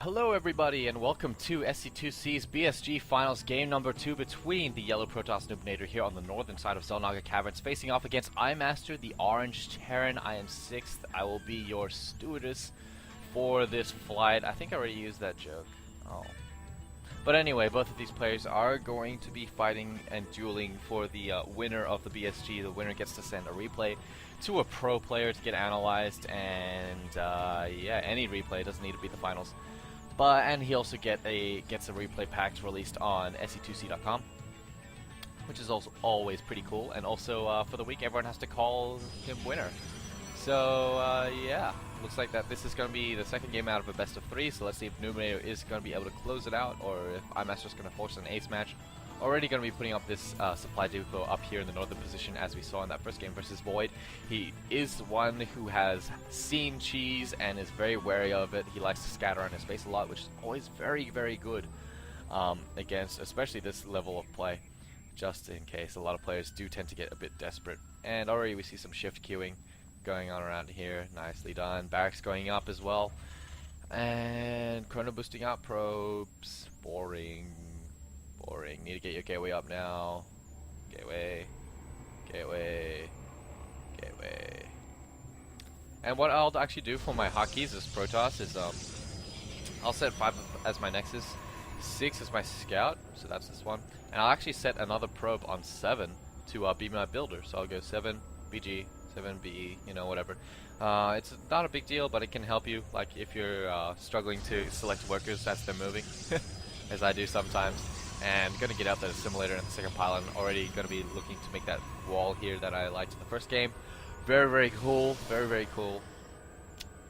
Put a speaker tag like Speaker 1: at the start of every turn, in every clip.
Speaker 1: Hello everybody and welcome to SC2SEA's BSG Finals game number 2 between the yellow Protoss Noobinater here on the northern side of Xel'Naga Caverns facing off against iMaster, the orange Terran. I am 6th. I will be your stewardess for this flight. I think I already used that joke. Oh. But anyway, both of these players are going to be fighting and dueling for the winner of the BSG. The winner gets to send a replay to a pro player to get analyzed, and yeah, any replay, doesn't need to be the finals. And he also gets a replay packs released on SC2SEA.com, which is also always pretty cool. And also for the week, everyone has to call him winner. So yeah, looks like that this is going to be the second game out of a best of 3. So let's see if Noobinater is going to be able to close it out, or if iMaster is going to force an ace match. Already going to be putting up this supply depot up here in the northern position, as we saw in that first game versus Void. He is one who has seen cheese and is very wary of it. He likes to scatter on his space a lot, which is always very, very good against especially this level of play, just in case. A lot of players do tend to get a bit desperate. And already we see some shift queuing going on around here. Nicely done. Barracks going up as well. And chrono boosting out probes. Boring. Boring. Need to get your gateway up now. Gateway. Gateway. Gateway. And what I'll actually do for my hotkeys as Protoss is I'll set 5 as my Nexus, 6 as my Scout, so that's this one. And I'll actually set another probe on 7 to be my builder. So I'll go 7 BG, 7 BE, you know, whatever. It's not a big deal, but it can help you, like if you're struggling to select workers as they're moving, as I do sometimes. And gonna get out the assimilator in the second pylon. Already gonna be looking to make that wall here that I liked in the first game. Very, very cool. Very, very cool.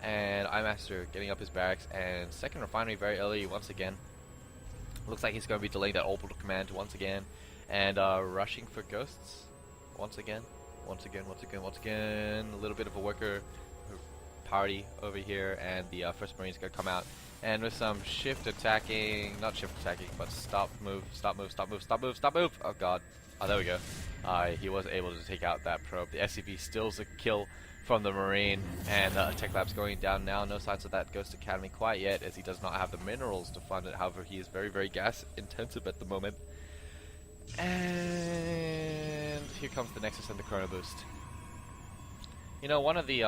Speaker 1: And iMaster getting up his barracks and second refinery very early once again. Looks like he's gonna be delaying that orbital command once again. And rushing for ghosts once again. Once again. A little bit of a worker party over here, and the first Marine's gonna come out. And with some shift attacking, not shift attacking, but stop move. Oh god. Oh, there we go. He was able to take out that probe. The SCV steals a kill from the Marine, and Tech Lab's going down now. No signs of that Ghost Academy quite yet, as he does not have the minerals to fund it. However, he is very, very gas intensive at the moment. And here comes the Nexus and the Chrono Boost. You know, one of the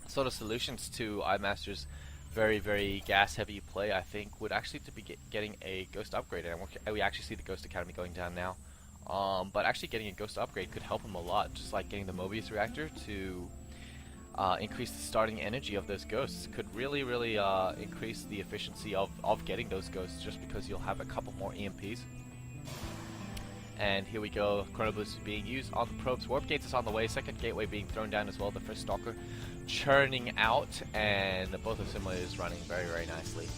Speaker 1: sort of solutions to iMaster's very, very gas-heavy play, I think, would actually to be getting a Ghost upgrade. And we actually see the Ghost Academy going down now. But actually getting a Ghost upgrade could help him a lot, just like getting the Mobius reactor to increase the starting energy of those ghosts. Could really, really increase the efficiency of getting those ghosts, just because you'll have a couple more EMPs. And here we go, Chrono Boost is being used on the probes. Warp Gates is on the way, second gateway being thrown down as well. The first Stalker churning out, and both of simulators running very, very nicely.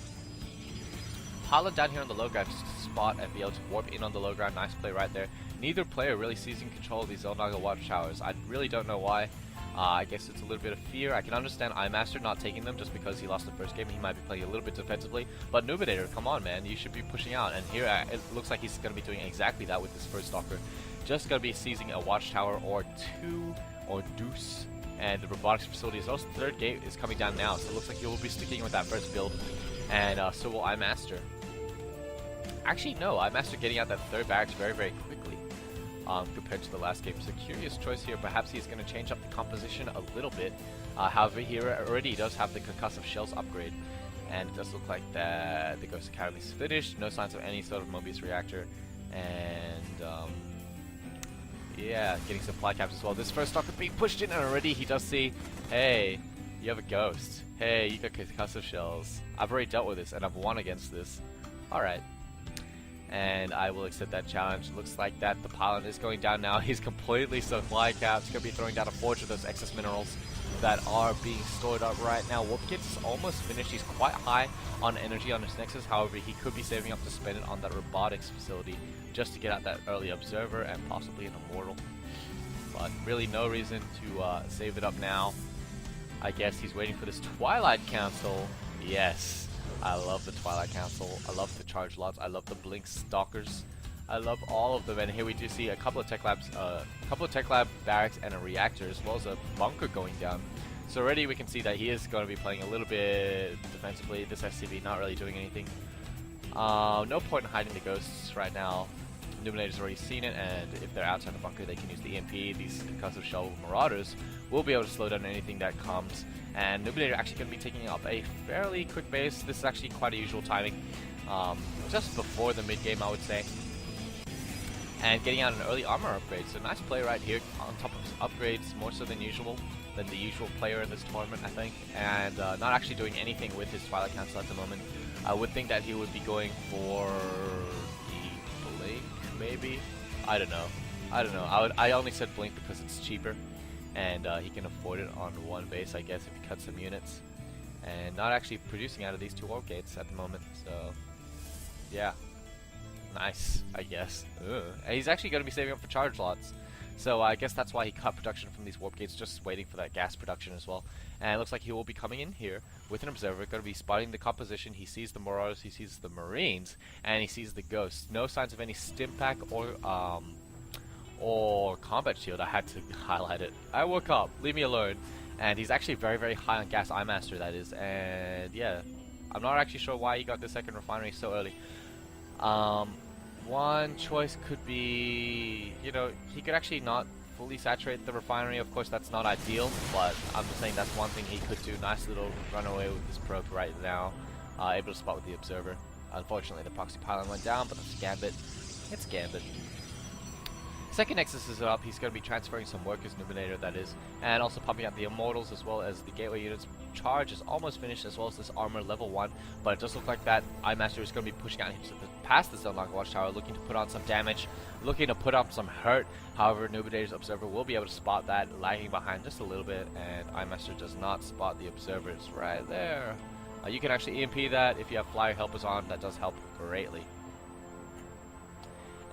Speaker 1: Pilot down here on the low ground just to spot and be able to warp in on the low ground. Nice play right there. Neither player really seizing control of these Xel'Naga watchtowers. I really don't know why. I guess it's a little bit of fear. I can understand iMaster not taking them just because he lost the first game. He might be playing a little bit defensively. But Noobinater, come on, man. You should be pushing out. And here it looks like he's going to be doing exactly that with his first Stalker. Just going to be seizing a watchtower or 2 or deuce. And the robotics facility is also third gate is coming down now. So it looks like he will be sticking with that first build. And so will iMaster. Actually, no. iMaster getting out that third barracks very, very quickly. Compared to the last game. So curious choice here. Perhaps he's going to change up the composition a little bit. However, here already does have the concussive shells upgrade. And it does look like that the Ghost Academy is finished. No signs of any sort of Mobius reactor. And yeah, getting some fly caps as well. This first Stalker being pushed in, and already he does see, hey, you have a ghost. Hey, you got concussive shells. I've already dealt with this, and I've won against this. Alright. And I will accept that challenge. Looks like that the pilot is going down now. He's completely so fly caps. He's going to be throwing down a forge of those excess minerals that are being stored up right now. Warp Gates is almost finished. He's quite high on energy on his Nexus. However, he could be saving up to spend it on that robotics facility just to get out that early observer and possibly an immortal. But really no reason to save it up now. I guess he's waiting for this Twilight Council. Yes. I love the Twilight Council. I love the Charge Lots. I love the Blink Stalkers. I love all of them. And here we do see a couple of Tech Labs, Tech Lab barracks and a reactor, as well as a bunker going down. So already we can see that he is going to be playing a little bit defensively. This SCB not really doing anything. No point in hiding the ghosts right now. Noobinator's already seen it, and if they're outside the bunker, they can use the EMP. These concussive shell marauders will be able to slow down anything that comes. And Noobinator actually going to be taking up a fairly quick base. This is actually quite a usual timing, just before the mid game, I would say. And getting out an early armor upgrade. So nice play right here on top of upgrades, more so than the usual player in this tournament, I think. And not actually doing anything with his Twilight Council at the moment. I would think that he would be going for the Blink, maybe? I don't know. I only said Blink because it's cheaper. And he can afford it on one base, I guess, if he cuts some units. And not actually producing out of these 2 orb gates at the moment. So, yeah. Nice, I guess. And he's actually going to be saving up for charge lots. So I guess that's why he cut production from these warp gates, just waiting for that gas production as well. And it looks like he will be coming in here with an observer, going to be spotting the composition. He sees the Marauders, he sees the Marines, and he sees the Ghosts. No signs of any stim pack or combat shield. I had to highlight it. I woke up, leave me alone. And he's actually very, very high on gas, iMaster that is. And yeah, I'm not actually sure why he got the second refinery so early. One choice could be, you know, he could actually not fully saturate the refinery. Of course, that's not ideal, but I'm just saying that's one thing he could do. Nice little runaway with this probe right now. Able to spot with the observer. Unfortunately, the proxy pylon went down, but that's Gambit. It's Gambit. Second Nexus is up. He's going to be transferring some workers, Noobinator that is, and also pumping out the Immortals as well as the Gateway units. Charge is almost finished, as well as this armor level 1, but it does look like that iMaster is going to be pushing out past the Zelnok Watchtower, looking to put on some damage, looking to put up some hurt. However, Noobinator's Observer will be able to spot that, lagging behind just a little bit, and iMaster does not spot the Observers right there. You can actually EMP that if you have Flyer Helpers on. That does help greatly.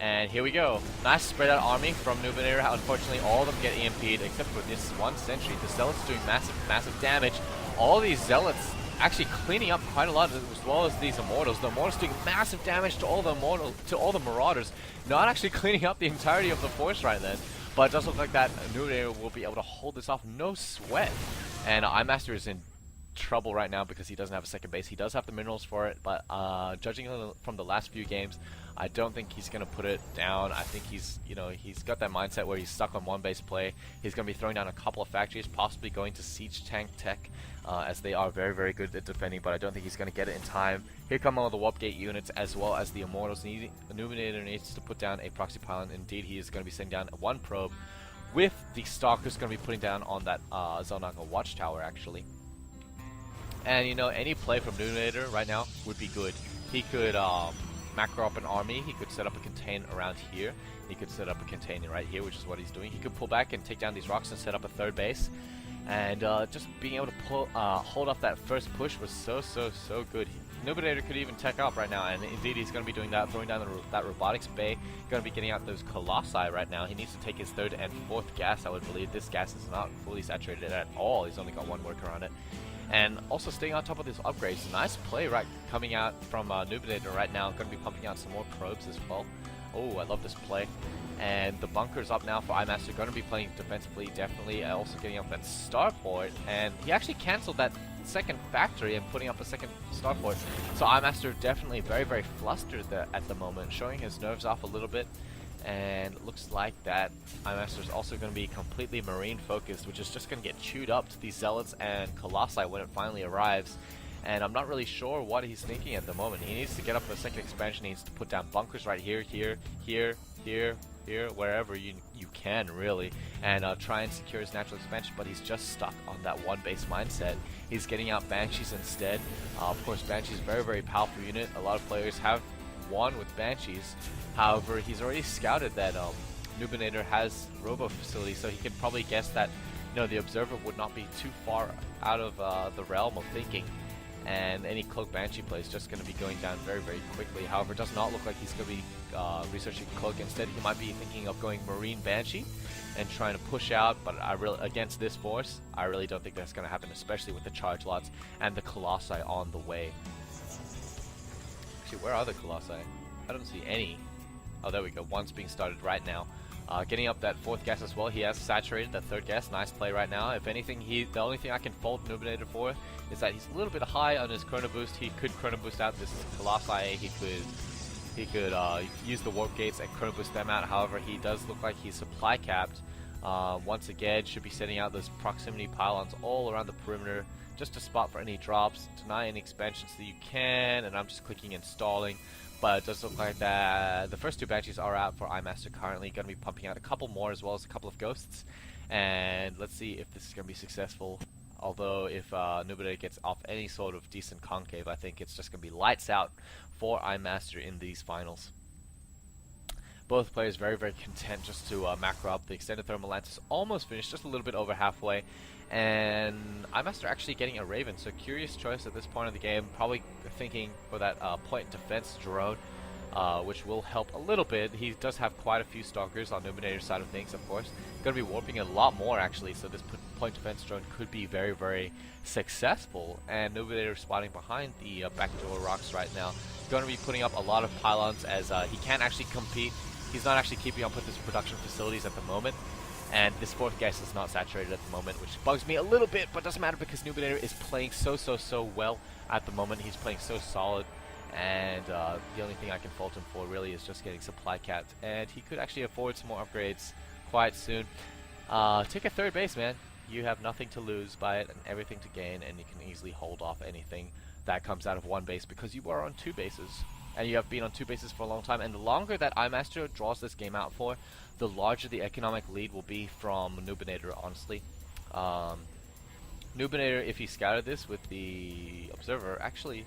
Speaker 1: And here we go. Nice spread out army from Noobinator. Unfortunately, all of them get EMP'd except for this one sentry. The Zealots doing massive damage. All these Zealots actually cleaning up quite a lot, as well as these Immortals. The Immortals doing massive damage to all the Marauders. Not actually cleaning up the entirety of the force right then. But it does look like that Noobinator will be able to hold this off, no sweat. And iMaster is in trouble right now because he doesn't have a second base. He does have the minerals for it, but judging from the last few games, I don't think he's going to put it down. I think he's got that mindset where he's stuck on one base play. He's going to be throwing down a couple of factories, possibly going to siege tank tech, as they are very, very good at defending, but I don't think he's going to get it in time. Here come all the warp gate units as well as the Immortals. Noobinator needs to put down a proxy pylon. Indeed, he is going to be sending down one probe, with the Stalkers going to be putting down on that Zelnaka Watchtower actually. And you know, any play from Noobinator right now would be good. He could macro up an army, he could set up a contain around here, he could set up a container right here, which is what he's doing. He could pull back and take down these rocks and set up a third base. And just being able to hold off that first push was so good. Noobinator could even tech up right now, and indeed he's going to be doing that, throwing down that robotics bay, going to be getting out those Colossi right now. He needs to take his third and fourth gas, I would believe. This gas is not fully saturated at all. He's only got one worker on it. And also staying on top of these upgrades. Nice play right coming out from Noobinator right now. Going to be pumping out some more probes as well. Oh, I love this play. And the bunker's up now for iMaster. Going to be playing defensively, definitely. Also getting up that starport. And he actually cancelled that second factory and putting up a second starport. So iMaster definitely very, very flustered at the moment, showing his nerves off a little bit. And it looks like that iMaster is also going to be completely Marine focused, which is just going to get chewed up to these Zealots and Colossi when it finally arrives. And I'm not really sure what he's thinking at the moment. He needs to get up a second expansion. He needs to put down bunkers right here, wherever you can really, and try and secure his natural expansion. But he's just stuck on that one base mindset. He's getting out Banshees instead. Of course, Banshees very, very powerful unit. A lot of players have won with Banshees. However, he's already scouted that Noobinator has robo facilities, so he can probably guess that the Observer would not be too far out of the realm of thinking, and any Cloak Banshee play is just going to be going down very, very quickly. However, it does not look like he's going to be researching Cloak. Instead, he might be thinking of going Marine Banshee and trying to push out, but against this force, I really don't think that's going to happen, especially with the charge lots and the Colossi on the way. Actually, where are the Colossi? I don't see any. Oh, there we go. One's being started right now. Getting up that 4th gas as well. He has saturated that 3rd gas. Nice play right now. If anything, the only thing I can fault Noobinater for is that he's a little bit high on his chrono boost. He could chrono boost out this Colossi. He could use the warp gates and chrono boost them out. However, he does look like he's supply capped. Once again, should be sending out those proximity pylons all around the perimeter just to spot for any drops, deny any expansions that you can, and I'm just clicking installing. But it does look like that the first 2 Banshees are out for iMaster currently. Going to be pumping out a couple more as well as a couple of Ghosts. And let's see if this is going to be successful. Although if Noobinater gets off any sort of decent concave, I think it's just going to be lights out for iMaster in these finals. Both players very, very content just to macro up. The extended thermal lance is almost finished, just a little bit over halfway. And iMaster actually getting a Raven, so curious choice at this point of the game. Probably thinking for that point defense drone, which will help a little bit. He does have quite a few stalkers on Noobinator's side of things, of course. Going to be warping a lot more actually, so this point defense drone could be very, very successful. And Noobinator spotting behind the backdoor rocks right now. Going to be putting up a lot of pylons as he can't actually compete. He's not actually keeping up with his production facilities at the moment. And this 4th gas is not saturated at the moment, which bugs me a little bit, but doesn't matter because Noobinator is playing so well at the moment. He's playing so solid, and the only thing I can fault him for really is just getting supply capped. And he could actually afford some more upgrades quite soon. Take a 3rd base, man. You have nothing to lose by it and everything to gain, and you can easily hold off anything that comes out of 1 base because you are on 2 bases. And you have been on 2 bases for a long time, and the longer that iMaster draws this game out for, the larger the economic lead will be from Noobinator, honestly. Noobinator, if he scouted this with the Observer, actually,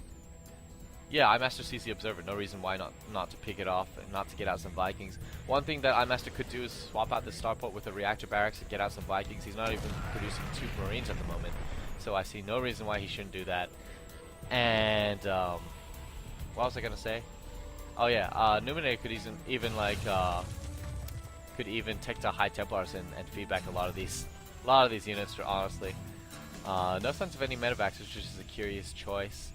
Speaker 1: yeah, iMaster sees the Observer. No reason why not to pick it off and not to get out some Vikings. One thing that iMaster could do is swap out the starport with a reactor barracks and get out some Vikings. He's not even producing 2 Marines at the moment, so I see no reason why he shouldn't do that. And what was I gonna say? Oh yeah, Noobinator could even take to High Templars and feed back a lot of these units. Honestly, no sense of any medevacs, which is a curious choice.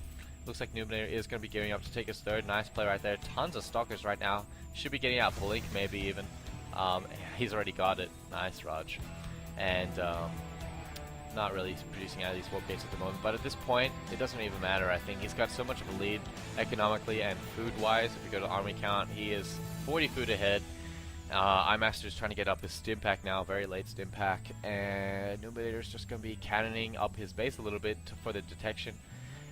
Speaker 1: Looks like Noobinator is going to be gearing up to take his 3rd. Nice play right there. Tons of stalkers right now. Should be getting out Blink maybe even. He's already got it. Nice, Raj. And not really producing out of these warp gates at the moment, but at this point it doesn't even matter. I think he's got so much of a lead economically and food wise. If you go to army count, he is 40 food ahead. iMaster is trying to get up his stim pack now, very late stim pack, and Noobinator is just going to be cannoning up his base a little bit for the detection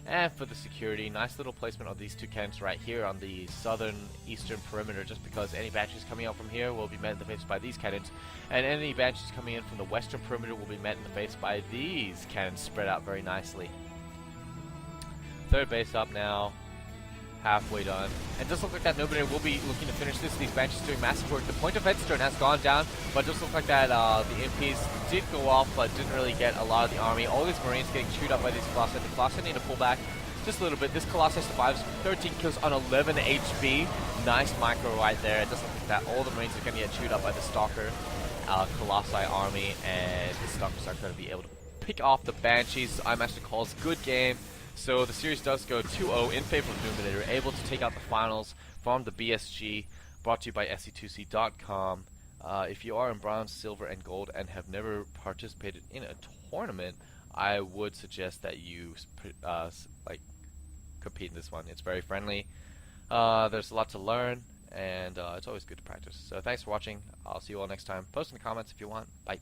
Speaker 1: and for the security. Nice little placement of these 2 cannons right here on the southern eastern perimeter, just because any Banshees coming out from here will be met in the face by these cannons, and any Banshees coming in from the western perimeter will be met in the face by these cannons spread out very nicely. 3rd base up now, halfway done. And it does look like that Noobinator will be looking to finish this. These Banshees doing massive work. The point of Headstone has gone down, but it does look like that the MPs did go off, but didn't really get a lot of the army. All these Marines getting chewed up by these Colossi. The Colossi need to pull back just a little bit. This Colossi survives 13 kills on 11 HP. Nice micro right there. It does look like that all the Marines are going to get chewed up by the Stalker Colossi army, and the Stalkers are going to be able to pick off the Banshees. iMaster calls good game. So the series does go 2-0 in favor of Noobinator, able to take out the finals from the BSG, brought to you by SC2SEA.com. If you are in bronze, silver, and gold and have never participated in a tournament, I would suggest that you compete in this one. It's very friendly. There's a lot to learn, and it's always good to practice. So thanks for watching. I'll see you all next time. Post in the comments if you want. Bye.